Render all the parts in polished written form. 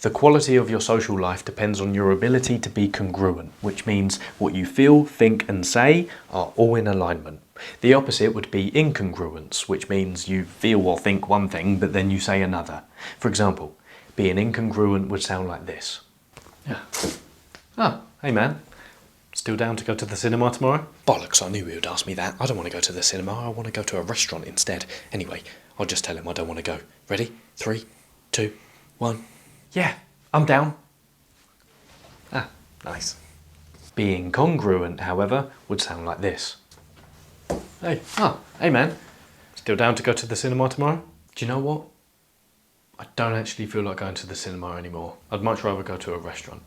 The quality of your social life depends on your ability to be congruent, which means what you feel, think and say are all in alignment. The opposite would be incongruence, which means you feel or think one thing but then you say another. For example, being incongruent would sound like this. Yeah. Oh, hey man, still down to go to the cinema tomorrow? Bollocks, I knew he would ask me that. I don't want to go to the cinema, I want to go to a restaurant instead. Anyway, I'll just tell him I don't want to go. Ready? 3, 2, 1... Yeah, I'm down. Ah, nice. Being congruent, however, would sound like this. Hey man, still down to go to the cinema tomorrow? Do you know what? I don't actually feel like going to the cinema anymore. I'd much rather go to a restaurant.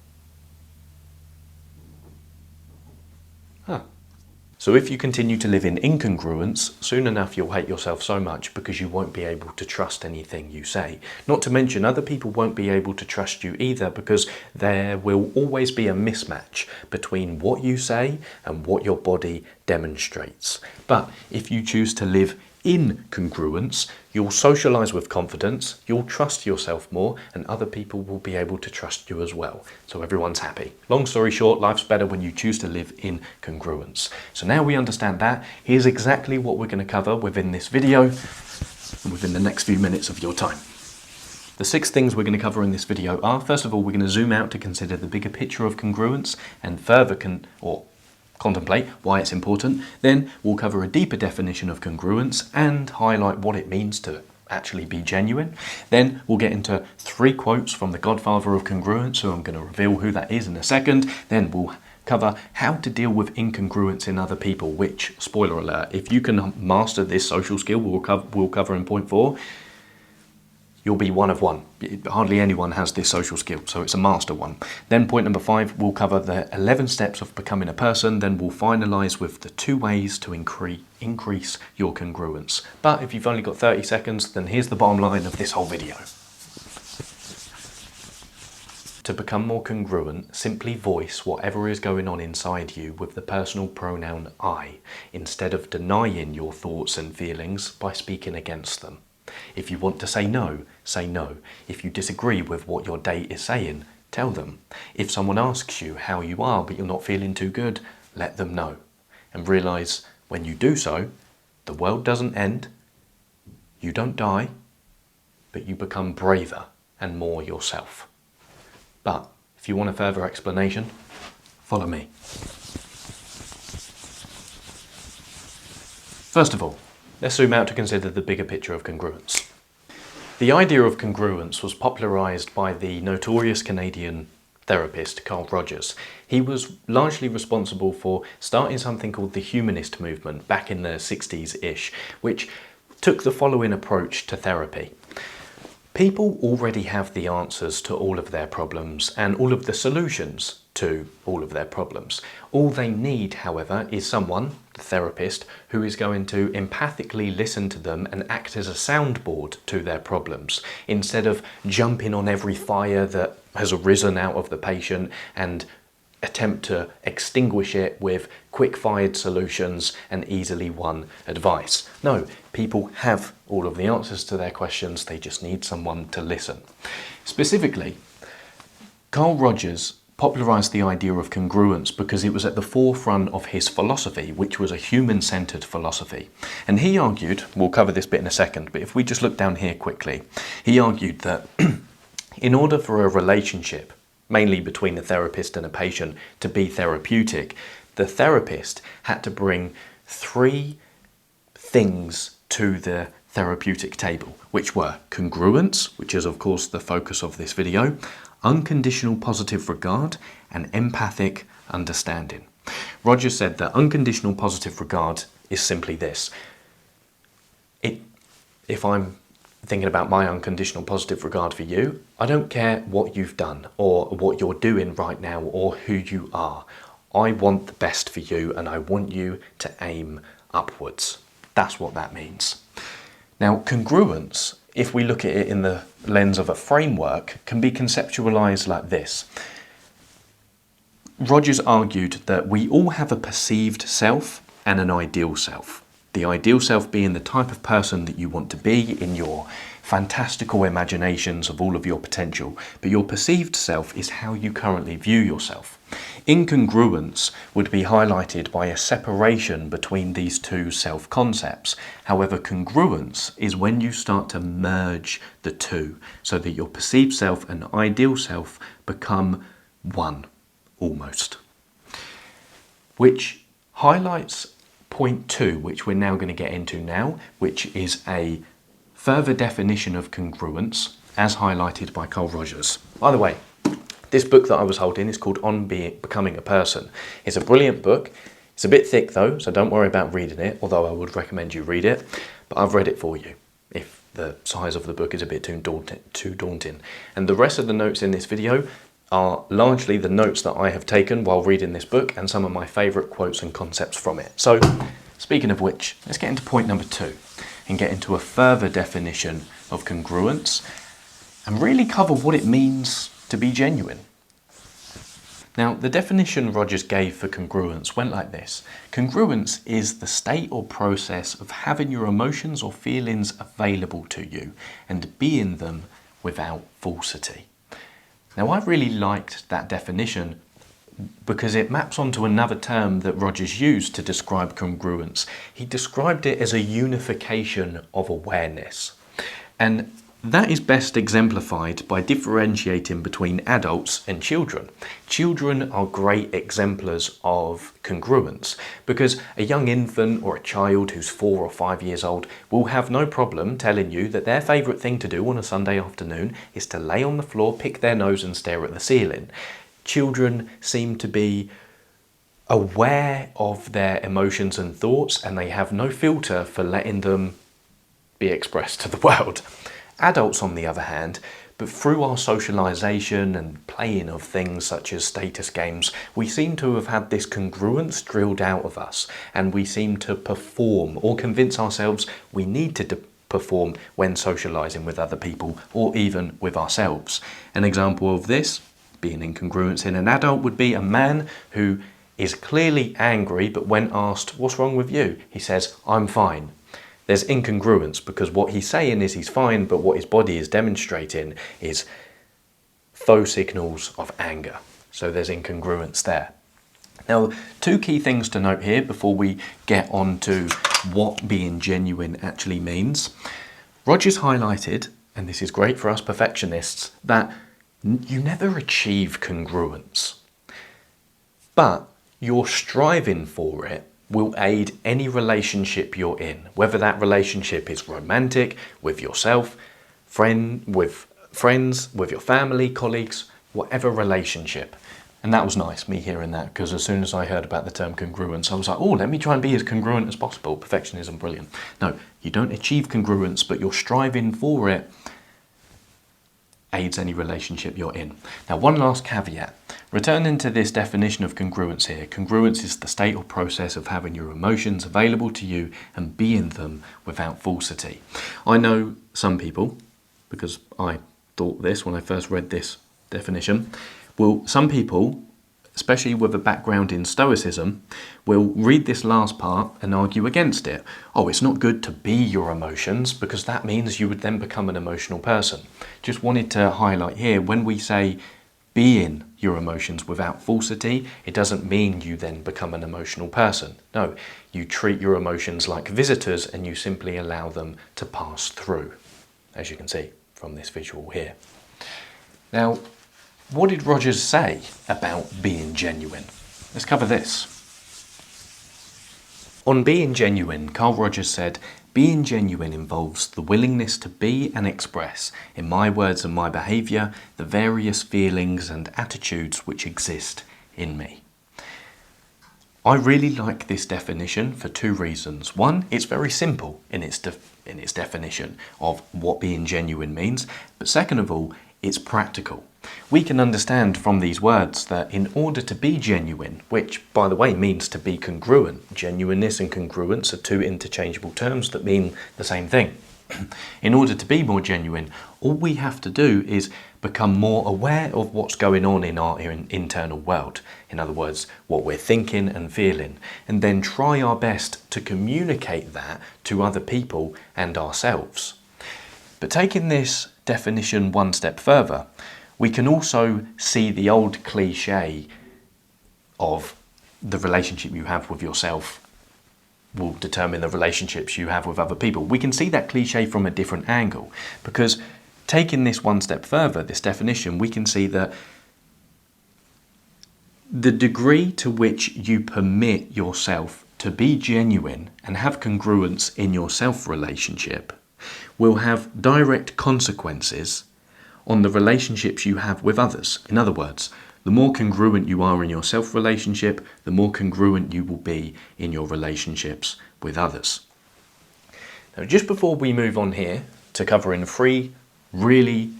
So if you continue to live in incongruence, soon enough you'll hate yourself so much because you won't be able to trust anything you say. Not to mention other people won't be able to trust you either because there will always be a mismatch between what you say and what your body demonstrates. But if you choose to live in congruence, you'll socialise with confidence, you'll trust yourself more, and other people will be able to trust you as well. So everyone's happy. Long story short, life's better when you choose to live in congruence. So now we understand that, here's exactly what we're going to cover within this video, within the next few minutes of your time. The 6 things we're going to cover in this video are, first of all, we're going to zoom out to consider the bigger picture of congruence and further contemplate why it's important. Then we'll cover a deeper definition of congruence and highlight what it means to actually be genuine. Then we'll get into 3 quotes from the godfather of congruence, so I'm going to reveal who that is in a second. Then we'll cover how to deal with incongruence in other people, which, spoiler alert, if you can master this social skill we'll cover in point 4, you'll be one of one. Hardly anyone has this social skill, so it's a master one. Then point number 5, we'll cover the 11 steps of becoming a person. Then we'll finalise with the 2 ways to increase your congruence. But if you've only got 30 seconds, then here's the bottom line of this whole video. To become more congruent, simply voice whatever is going on inside you with the personal pronoun I, instead of denying your thoughts and feelings by speaking against them. If you want to say no, say no. If you disagree with what your date is saying, tell them. If someone asks you how you are but you're not feeling too good, let them know. And realise when you do so, the world doesn't end, you don't die, but you become braver and more yourself. But if you want a further explanation, follow me. First of all, let's zoom out to consider the bigger picture of congruence. The idea of congruence was popularised by the notorious Canadian therapist Carl Rogers. He was largely responsible for starting something called the humanist movement back in the 60s-ish, which took the following approach to therapy. People already have the answers to all of their problems and all of the solutions to all of their problems. All they need, however, is someone, the therapist, who is going to empathically listen to them and act as a soundboard to their problems, instead of jumping on every fire that has arisen out of the patient and attempt to extinguish it with quick-fired solutions and easily won advice. No, people have all of the answers to their questions, they just need someone to listen. Specifically, Carl Rogers popularised the idea of congruence because it was at the forefront of his philosophy, which was a human-centred philosophy. And he argued, we'll cover this bit in a second, but if we just look down here quickly, he argued that in order for a relationship, mainly between a therapist and a patient, to be therapeutic, the therapist had to bring 3 things to the therapeutic table, which were congruence, which is of course the focus of this video, unconditional positive regard, and empathic understanding. Rogers said that unconditional positive regard is simply this. If I'm thinking about my unconditional positive regard for you, I don't care what you've done or what you're doing right now or who you are. I want the best for you and I want you to aim upwards. That's what that means. Now, congruence, if we look at it in the lens of a framework, can be conceptualized like this. Rogers argued that we all have a perceived self and an ideal self. The ideal self being the type of person that you want to be in your fantastical imaginations of all of your potential, but your perceived self is how you currently view yourself. Incongruence would be highlighted by a separation between these two self-concepts. However, congruence is when you start to merge the two, so that your perceived self and ideal self become one, almost. Which highlights point 2, which we're now going to get into now, which is a further definition of congruence, as highlighted by Carl Rogers. By the way, this book that I was holding is called Becoming a Person. It's a brilliant book. It's a bit thick though, so don't worry about reading it, although I would recommend you read it. But I've read it for you, if the size of the book is a bit too daunting. And the rest of the notes in this video are largely the notes that I have taken while reading this book and some of my favourite quotes and concepts from it. So, speaking of which, let's get into point number 2 and get into a further definition of congruence and really cover what it means to be genuine. Now, the definition Rogers gave for congruence went like this. Congruence is the state or process of having your emotions or feelings available to you and being them without falsity. Now, I really liked that definition because it maps onto another term that Rogers used to describe congruence. He described it as a unification of awareness. And that is best exemplified by differentiating between adults and children. Children are great exemplars of congruence because a young infant or a child who's 4 or 5 years old will have no problem telling you that their favourite thing to do on a Sunday afternoon is to lay on the floor, pick their nose and stare at the ceiling. Children seem to be aware of their emotions and thoughts, and they have no filter for letting them be expressed to the world. Adults, on the other hand, but through our socialisation and playing of things such as status games, we seem to have had this congruence drilled out of us, and we seem to perform or convince ourselves we need to perform when socialising with other people or even with ourselves. An example of this, being incongruence in an adult, would be a man who is clearly angry, but when asked, "What's wrong with you?" he says, "I'm fine." There's incongruence because what he's saying is he's fine, but what his body is demonstrating is faux signals of anger. So there's incongruence there. Now, 2 key things to note here before we get on to what being genuine actually means. Rogers highlighted, and this is great for us perfectionists, that you never achieve congruence, but you're striving for it will aid any relationship you're in, whether that relationship is romantic, with yourself, with friends, with your family, colleagues, whatever relationship. And that was nice, me hearing that, because as soon as I heard about the term congruence, I was like, oh, let me try and be as congruent as possible. Perfectionism, brilliant. No, you don't achieve congruence, but you're striving for it aids any relationship you're in. Now, one last caveat. Returning to this definition of congruence here, congruence is the state or process of having your emotions available to you and being them without falsity. I know some people, because I thought this when I first read this definition, some people, especially with a background in Stoicism, will read this last part and argue against it. Oh, it's not good to be your emotions because that means you would then become an emotional person. Just wanted to highlight here, when we say being your emotions without falsity, it doesn't mean you then become an emotional person. No, you treat your emotions like visitors and you simply allow them to pass through, as you can see from this visual here. Now, what did Rogers say about being genuine? Let's cover this. On being genuine, Carl Rogers said, being genuine involves the willingness to be and express, in my words and my behaviour, the various feelings and attitudes which exist in me. I really like this definition for 2 reasons. One, it's very simple in its definition of what being genuine means, but second of all, it's practical. We can understand from these words that in order to be genuine, which by the way means to be congruent, genuineness and congruence are 2 interchangeable terms that mean the same thing. In order to be more genuine, all we have to do is become more aware of what's going on in our internal world. In other words, what we're thinking and feeling, and then try our best to communicate that to other people and ourselves. But taking this definition one step further, we can also see the old cliche of the relationship you have with yourself will determine the relationships you have with other people. We can see that cliche from a different angle, because taking this one step further, this definition, we can see that the degree to which you permit yourself to be genuine and have congruence in your self-relationship will have direct consequences on the relationships you have with others. In other words, the more congruent you are in your self-relationship, the more congruent you will be in your relationships with others. Now, just before we move on here to covering 3 really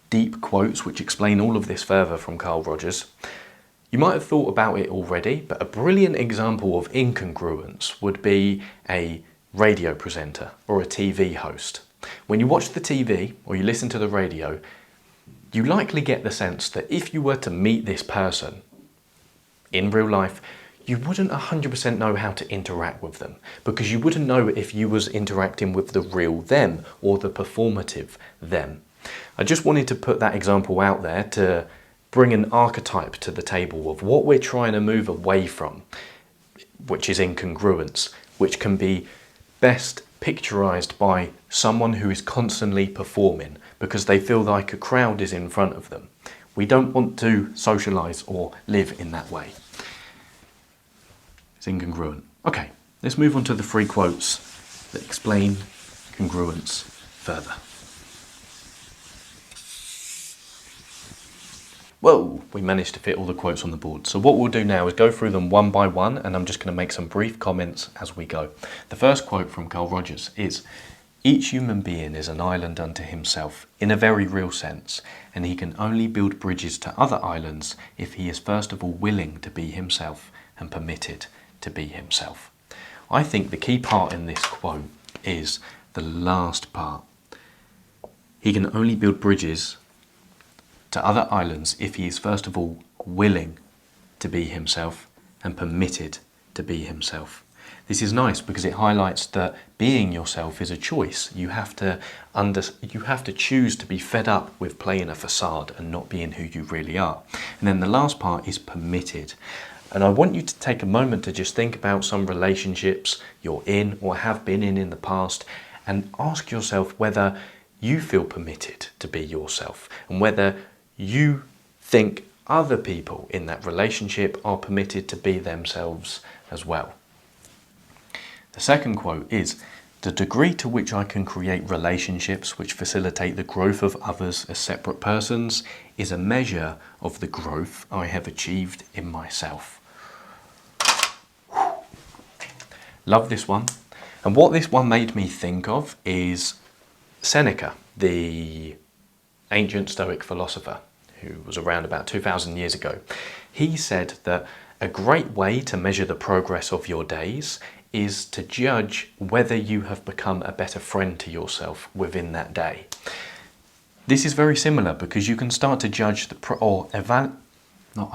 deep quotes which explain all of this further from Carl Rogers, you might have thought about it already, but a brilliant example of incongruence would be a radio presenter or a TV host. When you watch the TV or you listen to the radio, you likely get the sense that if you were to meet this person in real life, you wouldn't 100% know how to interact with them, because you wouldn't know if you was interacting with the real them or the performative them. I just wanted to put that example out there to bring an archetype to the table of what we're trying to move away from, which is incongruence, which can be best picturized by someone who is constantly performing because they feel like a crowd is in front of them. We don't want to socialize or live in that way. It's incongruent. Okay, let's move on to the 3 quotes that explain congruence further. Whoa, we managed to fit all the quotes on the board. So what we'll do now is go through them one by one, and I'm just going to make some brief comments as we go. The first quote from Carl Rogers is, "Each human being is an island unto himself, in a very real sense, and he can only build bridges to other islands if he is first of all willing to be himself and permitted to be himself." I think the key part in this quote is the last part. He can only build bridges to other islands if he is first of all willing to be himself and permitted to be himself. This is nice because it highlights that being yourself is a choice. You have to choose to be fed up with playing a facade and not being who you really are. And then the last part is permitted. And I want you to take a moment to just think about some relationships you're in or have been in the past, and ask yourself whether you feel permitted to be yourself and whether you think other people in that relationship are permitted to be themselves as well. The second quote is, "The degree to which I can create relationships which facilitate the growth of others as separate persons is a measure of the growth I have achieved in myself." Love this one. And what this one made me think of is Seneca, the ancient Stoic philosopher who was around about 2,000 years ago. He said that a great way to measure the progress of your days is to judge whether you have become a better friend to yourself within that day. This is very similar because you can start to judge I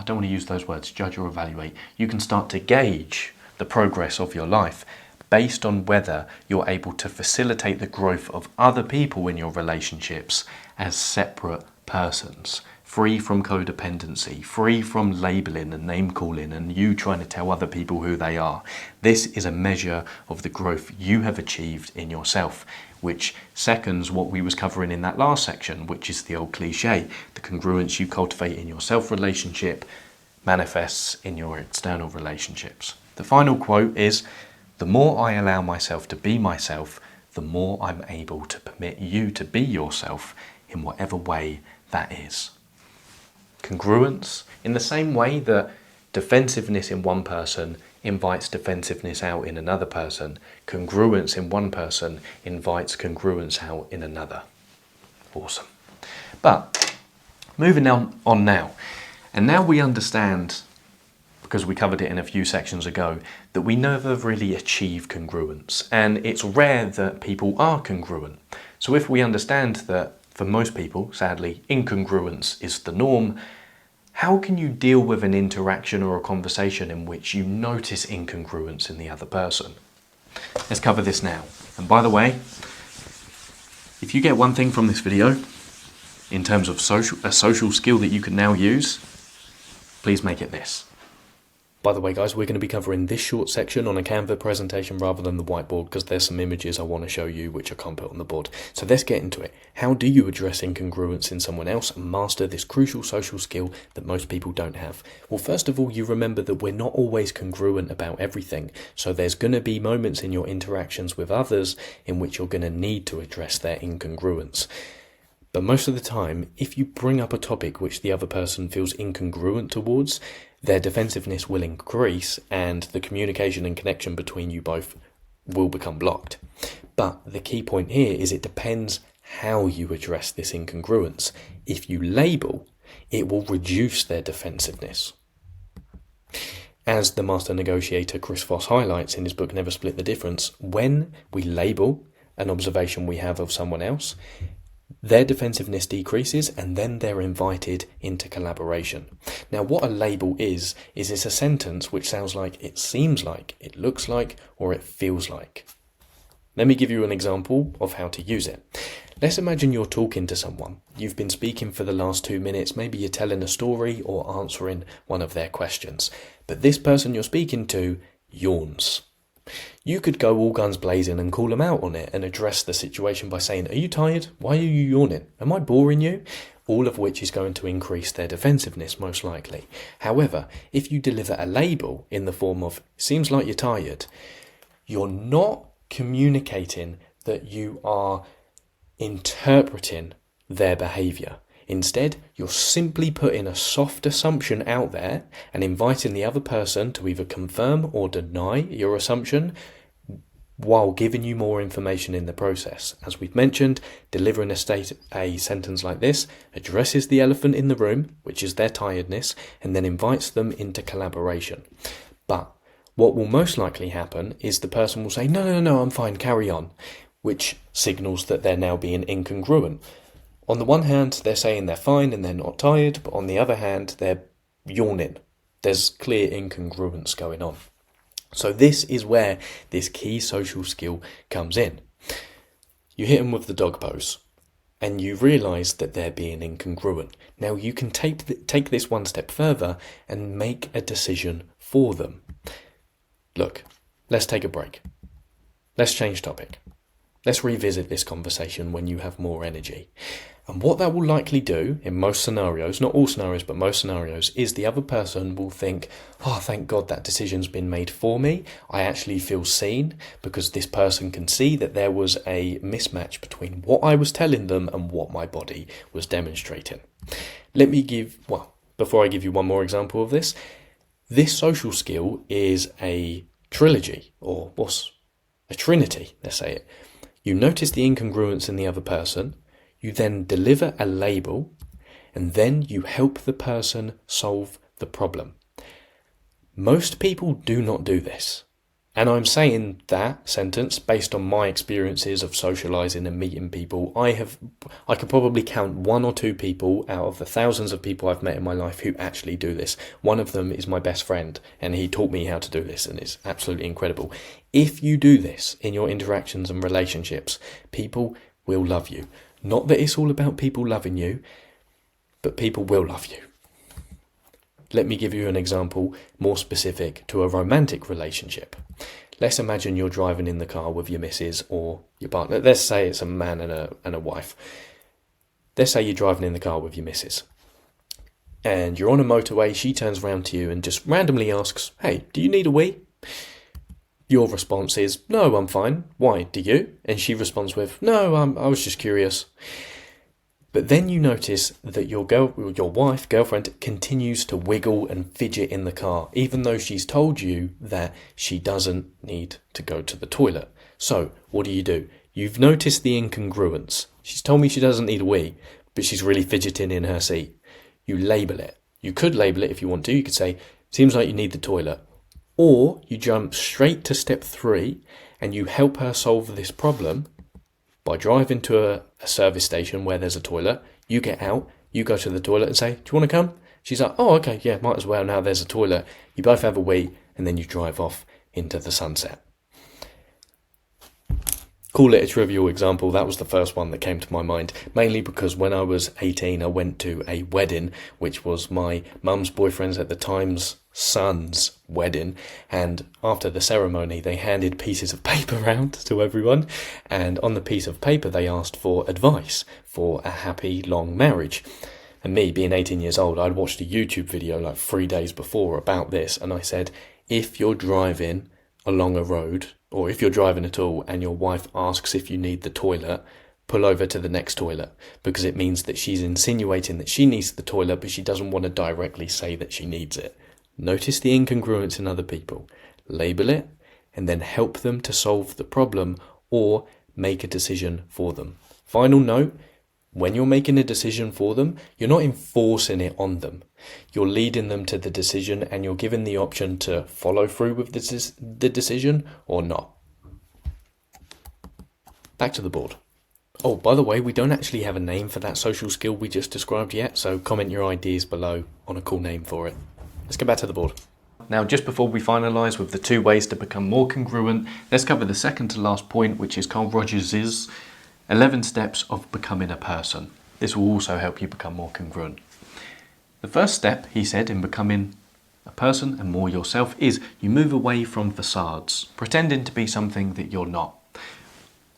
don't want to use those words, judge or evaluate. You can start to gauge the progress of your life based on whether you're able to facilitate the growth of other people in your relationships as separate persons, free from codependency, free from labeling and name calling and you trying to tell other people who they are. This is a measure of the growth you have achieved in yourself, which seconds what we was covering in that last section, which is the old cliche. The congruence you cultivate in your self-relationship manifests in your external relationships. The final quote is, "The more I allow myself to be myself, the more I'm able to permit you to be yourself in whatever way that is." Congruence, in the same way that defensiveness in one person invites defensiveness out in another person, congruence in one person invites congruence out in another. Awesome. But moving on now, and now we understand, because we covered it in a few sections ago, that we never really achieve congruence, and it's rare that people are congruent. So if we understand that for most people, sadly, incongruence is the norm, how can you deal with an interaction or a conversation in which you notice incongruence in the other person? Let's cover this now. And by the way, if you get one thing from this video, in terms of a social skill that you can now use, please make it this. By the way, guys, we're going to be covering this short section on a Canva presentation rather than the whiteboard because there's some images I want to show you which I can't put on the board. So let's get into it. How do you address incongruence in someone else and master this crucial social skill that most people don't have? Well, first of all, you remember that we're not always congruent about everything. So there's going to be moments in your interactions with others in which you're going to need to address their incongruence. But most of the time, if you bring up a topic which the other person feels incongruent towards, their defensiveness will increase and the communication and connection between you both will become blocked. But the key point here is it depends how you address this incongruence. If you label, it will reduce their defensiveness. As the master negotiator Chris Voss highlights in his book Never Split the Difference, when we label an observation we have of someone else, their defensiveness decreases and then they're invited into collaboration. Now, what a label is it's a sentence which sounds like, it seems like, it looks like, or it feels like. Let me give you an example of how to use it. Let's imagine you're talking to someone. You've been speaking for the last 2 minutes. Maybe you're telling a story or answering one of their questions. But this person you're speaking to yawns. You could go all guns blazing and call them out on it and address the situation by saying, "Are you tired? Why are you yawning? Am I boring you?" All of which is going to increase their defensiveness, most likely. However, if you deliver a label in the form of, "Seems like you're tired," you're not communicating that you are interpreting their behaviour. Instead, you're simply putting a soft assumption out there and inviting the other person to either confirm or deny your assumption while giving you more information in the process. As we've mentioned, delivering a sentence like this addresses the elephant in the room, which is their tiredness, and then invites them into collaboration. But what will most likely happen is the person will say, no, I'm fine, carry on, which signals that they're now being incongruent. On the one hand, they're saying they're fine and they're not tired, but on the other hand, they're yawning. There's clear incongruence going on. So this is where this key social skill comes in. You hit them with the dog pose, and you realise that they're being incongruent. Now you can take this one step further and make a decision for them. Look, let's take a break. Let's change topic. Let's revisit this conversation when you have more energy. And what that will likely do in most scenarios, not all scenarios, but most scenarios, is the other person will think, "Oh, thank God that decision's been made for me. I actually feel seen because this person can see that there was a mismatch between what I was telling them and what my body was demonstrating." Before I give you one more example of this social skill is a trilogy, or what's a trinity, let's say it. You notice the incongruence in the other person, you then deliver a label, and then you help the person solve the problem. Most people do not do this. And I'm saying that sentence based on my experiences of socialising and meeting people. I could probably count 1 or 2 people out of the thousands of people I've met in my life who actually do this. One of them is my best friend, and he taught me how to do this, and it's absolutely incredible. If you do this in your interactions and relationships, people will love you. Not that it's all about people loving you, but people will love you. Let me give you an example more specific to a romantic relationship. Let's imagine you're driving in the car with your missus or your partner. Let's say it's a man and a wife. Let's say you're driving in the car with your missus. And you're on a motorway, she turns around to you and just randomly asks, "Hey, do you need a wee?" Your response is, "No, I'm fine. Why, do you?" And she responds with, "No, I was just curious." But then you notice that your girlfriend, continues to wiggle and fidget in the car, even though she's told you that she doesn't need to go to the toilet. So, what do? You've noticed the incongruence. She's told me she doesn't need a wee, but she's really fidgeting in her seat. You label it. You could label it if you want to. You could say, "Seems like you need the toilet." Or you jump straight to step 3 and you help her solve this problem by driving to a service station where there's a toilet. You get out, you go to the toilet and say, do you want to come? She's like, oh, okay, yeah, might as well, now there's a toilet. You both have a wee, and then you drive off into the sunset. Call it a trivial example. That was the first one that came to my mind, mainly because when I was 18, I went to a wedding, which was my mum's boyfriend's at the time's son's wedding. And after the ceremony, they handed pieces of paper around to everyone. And on the piece of paper, they asked for advice for a happy, long marriage. And me, being 18 years old, I'd watched a YouTube video like 3 days before about this. And I said, if you're driving along a road, or if you're driving at all and your wife asks if you need the toilet, pull over to the next toilet, because it means that she's insinuating that she needs the toilet, but she doesn't want to directly say that she needs it. Notice the incongruence in other people. Label it, and then help them to solve the problem or make a decision for them. Final note, when you're making a decision for them, you're not enforcing it on them. You're leading them to the decision, and you're given the option to follow through with the decision or not. Back to the board. Oh, by the way, we don't actually have a name for that social skill we just described yet, so comment your ideas below on a cool name for it. Let's get back to the board. Now, just before we finalise with the 2 ways to become more congruent, let's cover the second to last point, which is Carl Rogers' 11 steps of becoming a person. This will also help you become more congruent. The first step, he said, in becoming a person and more yourself is you move away from facades, pretending to be something that you're not.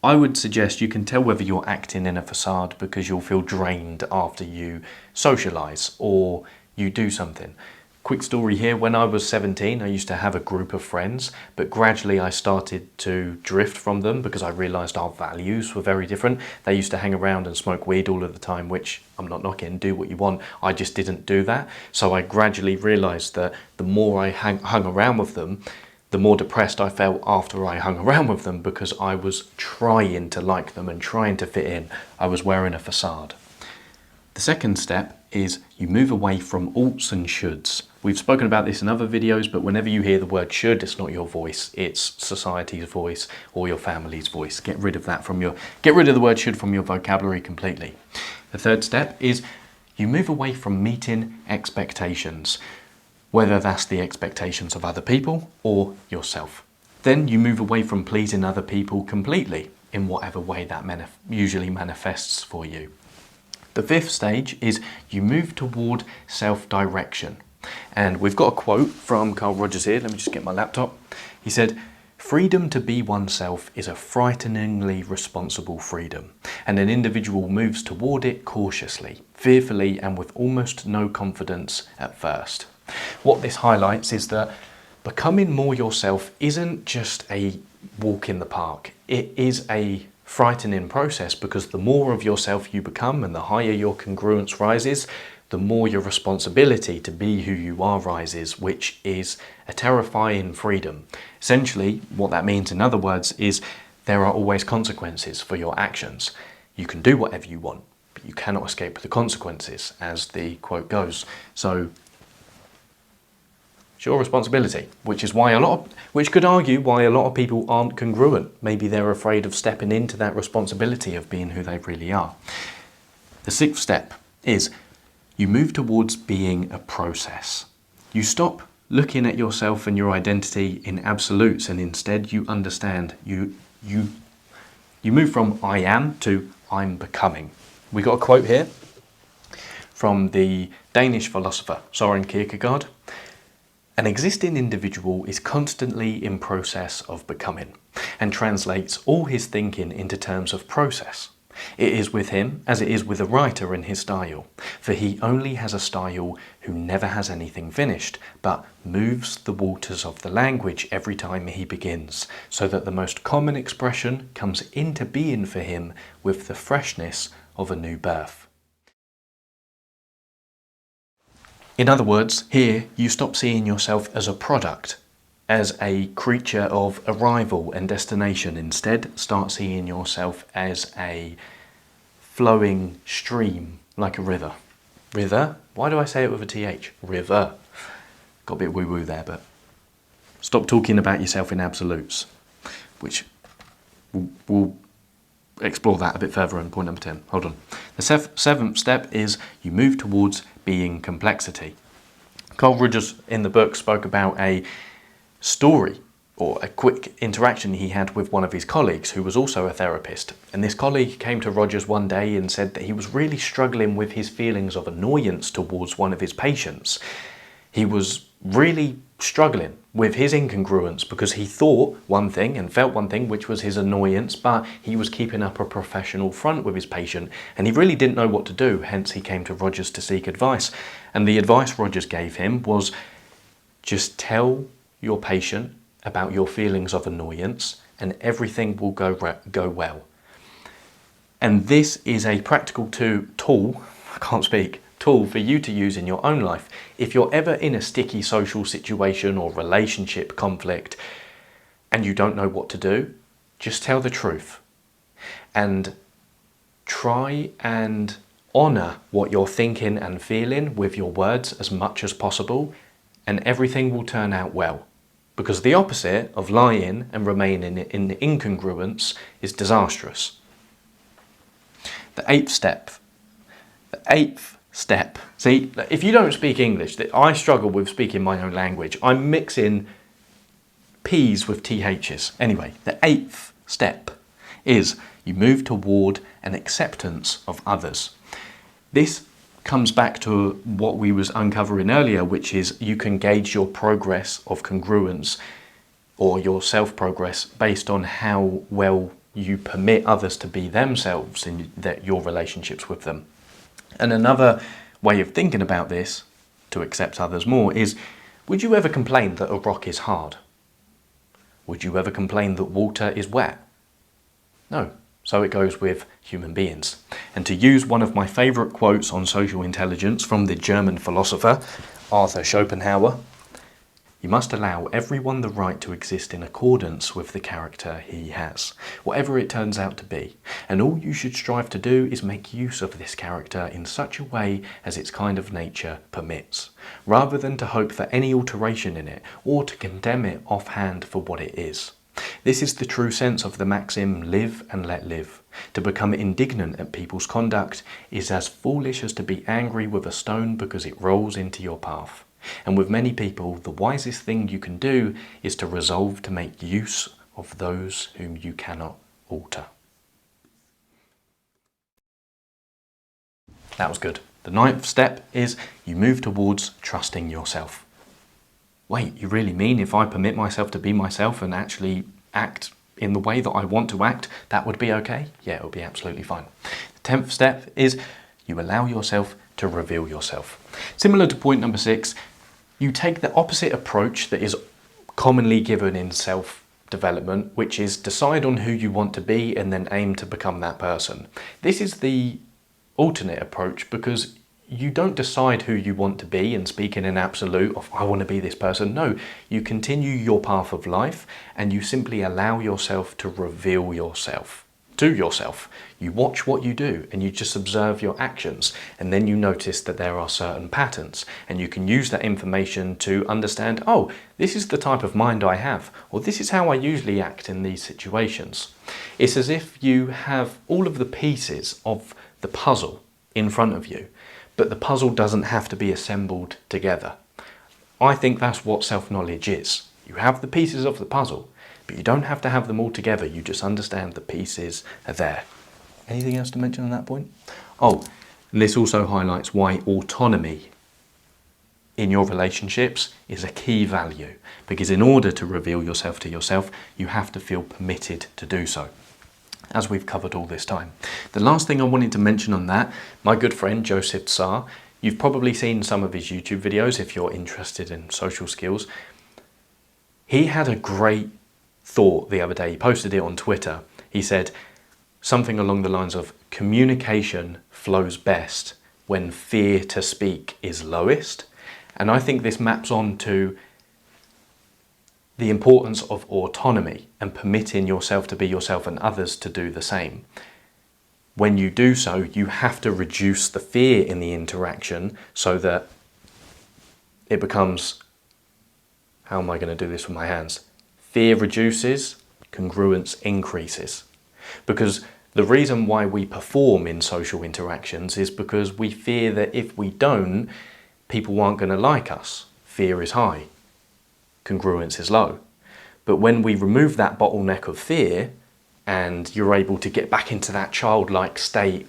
I would suggest you can tell whether you're acting in a facade because you'll feel drained after you socialise or you do something. Quick story here, when I was 17, I used to have a group of friends, but gradually I started to drift from them because I realised our values were very different. They used to hang around and smoke weed all of the time, which I'm not knocking, do what you want. I just didn't do that. So I gradually realised that the more I hung around with them, the more depressed I felt after I hung around with them because I was trying to like them and trying to fit in. I was wearing a facade. The second step is you move away from oughts and shoulds. We've spoken about this in other videos, but whenever you hear the word should, it's not your voice, it's society's voice or your family's voice. Get rid of the word should from your vocabulary completely. The third step is you move away from meeting expectations, whether that's the expectations of other people or yourself. Then you move away from pleasing other people completely in whatever way that usually manifests for you. The fifth stage is you move toward self-direction. And we've got a quote from Carl Rogers here. Let me just get my laptop. He said, "Freedom to be oneself is a frighteningly responsible freedom, and an individual moves toward it cautiously, fearfully, and with almost no confidence at first." What this highlights is that becoming more yourself isn't just a walk in the park. It is a frightening process because the more of yourself you become and the higher your congruence rises, the more your responsibility to be who you are rises, which is a terrifying freedom. Essentially, what that means, in other words, is there are always consequences for your actions. You can do whatever you want, but you cannot escape the consequences, as the quote goes. So it's your responsibility, which could argue why a lot of people aren't congruent. Maybe they're afraid of stepping into that responsibility of being who they really are. The sixth step is you move towards being a process. You stop looking at yourself and your identity in absolutes, and instead you understand. You move from I am to I'm becoming. We got a quote here from the Danish philosopher Søren Kierkegaard. An existing individual is constantly in process of becoming and translates all his thinking into terms of process. It is with him as it is with a writer in his style, for he only has a style who never has anything finished, but moves the waters of the language every time he begins, so that the most common expression comes into being for him with the freshness of a new birth. In other words, here you stop seeing yourself as a product, as a creature of arrival and destination. Instead, start seeing yourself as a flowing stream, like a river. River? Why do I say it with a TH? River. Got a bit woo-woo there, but stop talking about yourself in absolutes, which will explore that a bit further in point number 10. Hold on. The seventh step is you move towards being complexity. Carl Rogers in the book spoke about a story or a quick interaction he had with one of his colleagues who was also a therapist. And this colleague came to Rogers one day and said that he was really struggling with his feelings of annoyance towards one of his patients. He was really struggling with his incongruence because he thought one thing and felt one thing, which was his annoyance, but he was keeping up a professional front with his patient and he really didn't know what to do. Hence he came to Rogers to seek advice. And the advice Rogers gave him was just tell your patient about your feelings of annoyance and everything will go well. And this is a practical tool for you to use in your own life. If you're ever in a sticky social situation or relationship conflict and you don't know what to do, just tell the truth and try and honor what you're thinking and feeling with your words as much as possible, and everything will turn out well. Because the opposite of lying and remaining in incongruence is disastrous. The eighth step. See, if you don't speak English, I struggle with speaking my own language. I'm mixing P's with THs. Anyway, the eighth step is you move toward an acceptance of others. This comes back to what we was uncovering earlier, which is you can gauge your progress of congruence or your self-progress based on how well you permit others to be themselves in your relationships with them. And another way of thinking about this, to accept others more, is would you ever complain that a rock is hard? Would you ever complain that water is wet? No. So it goes with human beings. And to use one of my favourite quotes on social intelligence from the German philosopher Arthur Schopenhauer, you must allow everyone the right to exist in accordance with the character he has, whatever it turns out to be. And all you should strive to do is make use of this character in such a way as its kind of nature permits, rather than to hope for any alteration in it or to condemn it offhand for what it is. This is the true sense of the maxim, live and let live. To become indignant at people's conduct is as foolish as to be angry with a stone because it rolls into your path. And with many people, the wisest thing you can do is to resolve to make use of those whom you cannot alter. That was good. The ninth step is you move towards trusting yourself. Wait, you really mean if I permit myself to be myself and actually act in the way that I want to act, that would be okay? Yeah, it would be absolutely fine. The 10th step is you allow yourself to reveal yourself. Similar to point number 6, you take the opposite approach that is commonly given in self-development, which is decide on who you want to be and then aim to become that person. This is the alternate approach because you don't decide who you want to be and speak in an absolute of I want to be this person. No, you continue your path of life and you simply allow yourself to reveal yourself to yourself. You watch what you do and you just observe your actions, and then you notice that there are certain patterns and you can use that information to understand, oh, this is the type of mind I have, or this is how I usually act in these situations. It's as if you have all of the pieces of the puzzle in front of you, but the puzzle doesn't have to be assembled together. I think that's what self-knowledge is. You have the pieces of the puzzle, but you don't have to have them all together. You just understand the pieces are there. Anything else to mention on that point? Oh, and this also highlights why autonomy in your relationships is a key value, because in order to reveal yourself to yourself, you have to feel permitted to do so, as we've covered all this time. The last thing I wanted to mention on that, my good friend Joseph Tsar, you've probably seen some of his YouTube videos if you're interested in social skills. He had a great thought the other day. He posted it on Twitter. He said something along the lines of communication flows best when fear to speak is lowest. And I think this maps on to the importance of autonomy and permitting yourself to be yourself and others to do the same. When you do so, you have to reduce the fear in the interaction so that it becomes, how am I going to do this with my hands? Fear reduces, congruence increases. Because The reason why we perform in social interactions is because we fear that if we don't, people aren't going to like us. Fear is high, congruence is low. But when we remove that bottleneck of fear and you're able to get back into that childlike state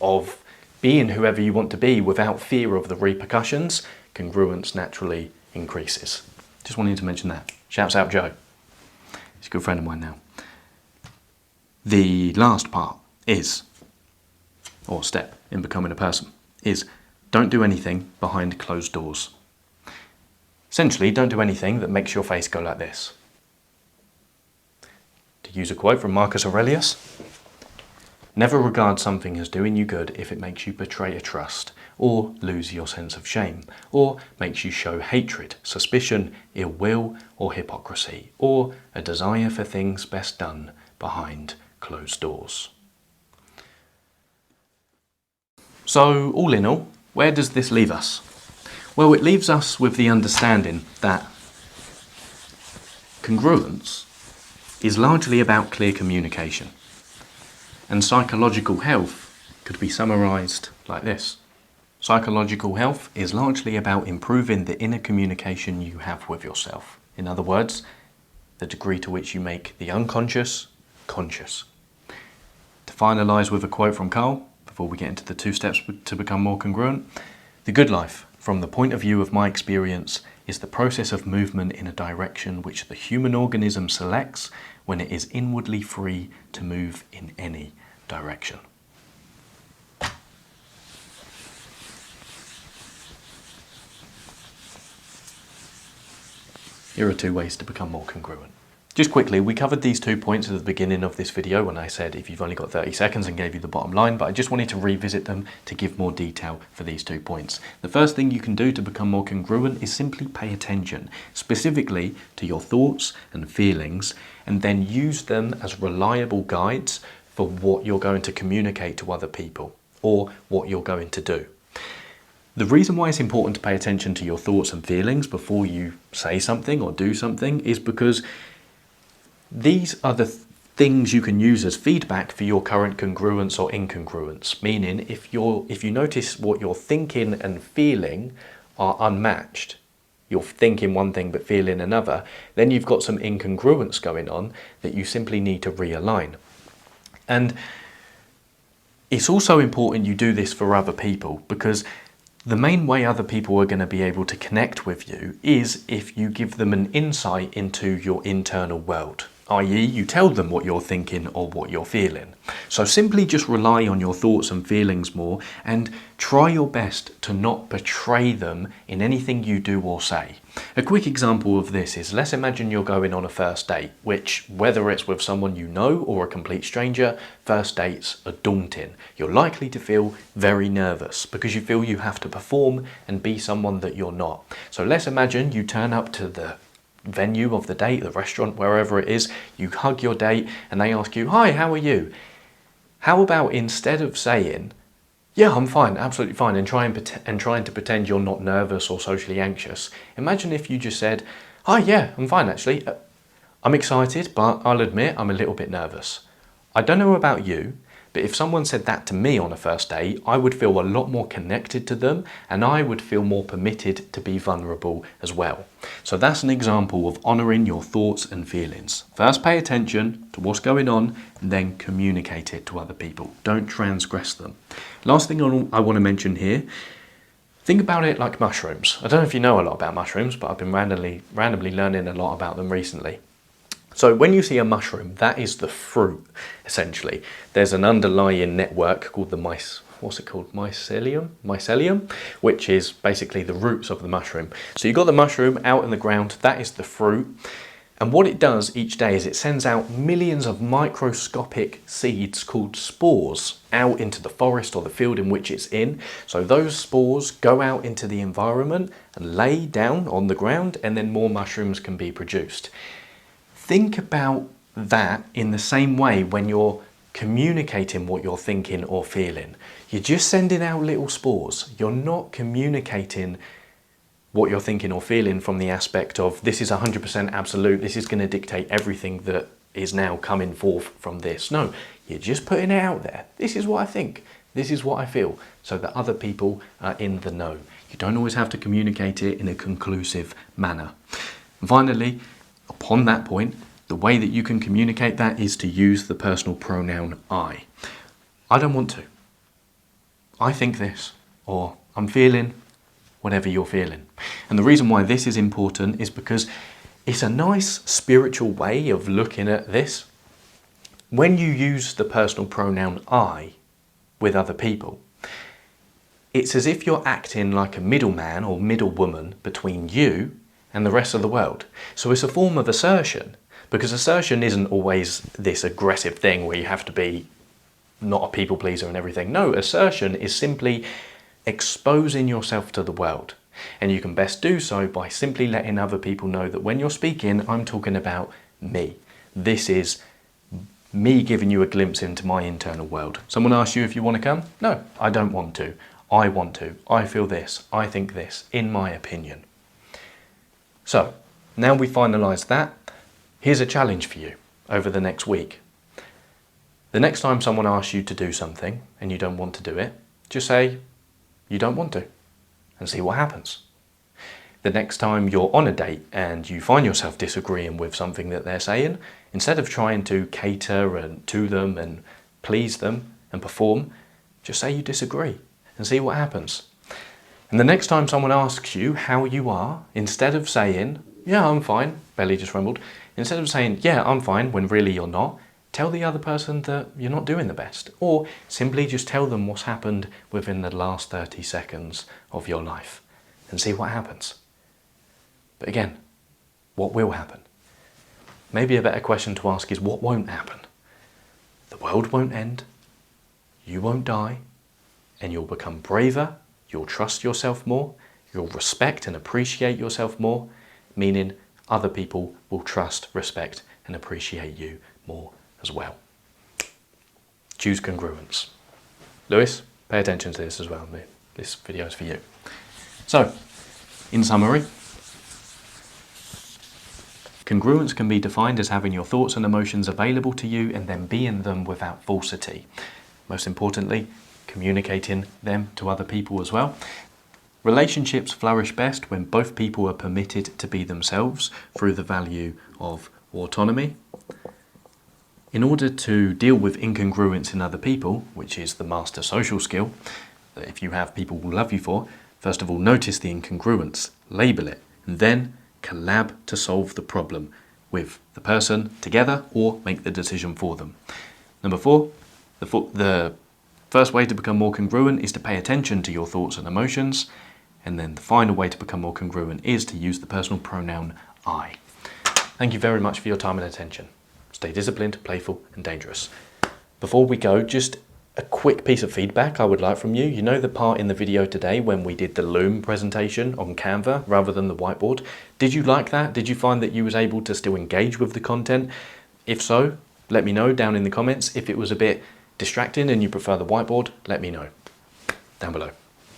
of being whoever you want to be without fear of the repercussions, congruence naturally increases. Just wanted to mention that. Shouts out Joe. He's a good friend of mine now. The last part is, or step in becoming a person, is don't do anything behind closed doors. Essentially, don't do anything that makes your face go like this. To use a quote from Marcus Aurelius, never regard something as doing you good if it makes you betray a trust, or lose your sense of shame, or makes you show hatred, suspicion, ill will, or hypocrisy, or a desire for things best done behind closed doors. So, all in all, where does this leave us? Well, it leaves us with the understanding that congruence is largely about clear communication. And psychological health could be summarised like this. Psychological health is largely about improving the inner communication you have with yourself. In other words, the degree to which you make the unconscious conscious. To finalise with a quote from Carl, before we get into the 2 steps to become more congruent, the good life, from the point of view of my experience, is the process of movement in a direction which the human organism selects when it is inwardly free to move in any direction. Here are 2 ways to become more congruent. Just quickly, we covered these 2 points at the beginning of this video when I said if you've only got 30 seconds and gave you the bottom line, but I just wanted to revisit them to give more detail for these 2 points. The first thing you can do to become more congruent is simply pay attention, specifically to your thoughts and feelings, and then use them as reliable guides for what you're going to communicate to other people or what you're going to do. The reason why it's important to pay attention to your thoughts and feelings before you say something or do something is because these are the things you can use as feedback for your current congruence or incongruence. Meaning, if you notice what you're thinking and feeling are unmatched, you're thinking one thing but feeling another, then you've got some incongruence going on that you simply need to realign. And it's also important you do this for other people, because the main way other people are going to be able to connect with you is if you give them an insight into your internal world, i.e. you tell them what you're thinking or what you're feeling. So simply just rely on your thoughts and feelings more and try your best to not betray them in anything you do or say. A quick example of this is, let's imagine you're going on a first date, which, whether it's with someone you know or a complete stranger, first dates are daunting. You're likely to feel very nervous because you feel you have to perform and be someone that you're not. So let's imagine you turn up to the venue of the date, the restaurant, wherever it is, you hug your date and they ask you, "Hi, how are you?" How about instead of saying, "Yeah, I'm fine, absolutely fine," and trying to pretend you're not nervous or socially anxious, imagine if you just said, "Hi, yeah, I'm fine actually. I'm excited, but I'll admit I'm a little bit nervous. I don't know about you, but if someone said that to me on a first date, I would feel a lot more connected to them and I would feel more permitted to be vulnerable as well." So that's an example of honouring your thoughts and feelings. First pay attention to what's going on and then communicate it to other people. Don't transgress them. Last thing I want to mention here, think about it like mushrooms. I don't know if you know a lot about mushrooms, but I've been randomly learning a lot about them recently. So when you see a mushroom, that is the fruit, essentially. There's an underlying network called the mycelium, which is basically the roots of the mushroom. So you've got the mushroom out in the ground, that is the fruit. And what it does each day is it sends out millions of microscopic seeds called spores out into the forest or the field in which it's in. So those spores go out into the environment and lay down on the ground, and then more mushrooms can be produced. Think about that in the same way when you're communicating what you're thinking or feeling. You're just sending out little spores. You're not communicating what you're thinking or feeling from the aspect of this is 100% absolute, this is going to dictate everything that is now coming forth from this. No, you're just putting it out there. This is what I think. This is what I feel, so that other people are in the know. You don't always have to communicate it in a conclusive manner. And finally, upon that point, the way that you can communicate that is to use the personal pronoun I. I don't want to. I think this, or I'm feeling whatever you're feeling. And the reason why this is important is because it's a nice spiritual way of looking at this. When you use the personal pronoun I with other people, it's as if you're acting like a middleman or middlewoman between you and the rest of the world. So it's a form of assertion, because assertion isn't always this aggressive thing where you have to be not a people pleaser and everything. No, assertion is simply exposing yourself to the world. And you can best do so by simply letting other people know that when you're speaking, I'm talking about me. This is me giving you a glimpse into my internal world. Someone asks you if you want to come? No, I don't want to. I want to. I feel this. I think this, in my opinion. So, now we've finalised that, here's a challenge for you over the next week. The next time someone asks you to do something and you don't want to do it, just say you don't want to and see what happens. The next time you're on a date and you find yourself disagreeing with something that they're saying, instead of trying to cater to them and please them and perform, just say you disagree and see what happens. And the next time someone asks you how you are, instead of saying, yeah, I'm fine, belly just rumbled, instead of saying, yeah, I'm fine, when really you're not, tell the other person that you're not doing the best. Or simply just tell them what's happened within the last 30 seconds of your life and see what happens. But again, what will happen? Maybe a better question to ask is what won't happen? The world won't end, you won't die, and you'll become braver, you'll trust yourself more, you'll respect and appreciate yourself more, meaning other people will trust, respect, and appreciate you more as well. Choose congruence. Lewis, pay attention to this as well. This video is for you. So, in summary, congruence can be defined as having your thoughts and emotions available to you and then being them without falsity. Most importantly, communicating them to other people as well. Relationships flourish best when both people are permitted to be themselves through the value of autonomy. In order to deal with incongruence in other people, which is the master social skill, that if you have people who love you for, first of all, notice the incongruence, label it, and then collab to solve the problem with the person together or make the decision for them. Number 4, the first way to become more congruent is to pay attention to your thoughts and emotions. And then the final way to become more congruent is to use the personal pronoun I. Thank you very much for your time and attention. Stay disciplined, playful, and dangerous. Before we go, just a quick piece of feedback I would like from you. You know the part in the video today when we did the Loom presentation on Canva rather than the whiteboard? Did you like that? Did you find that you was able to still engage with the content? If so, let me know down in the comments. If it was a bit distracting and you prefer the whiteboard, let me know down below.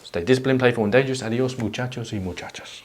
Stay disciplined, playful, and dangerous. Adios, muchachos y muchachas.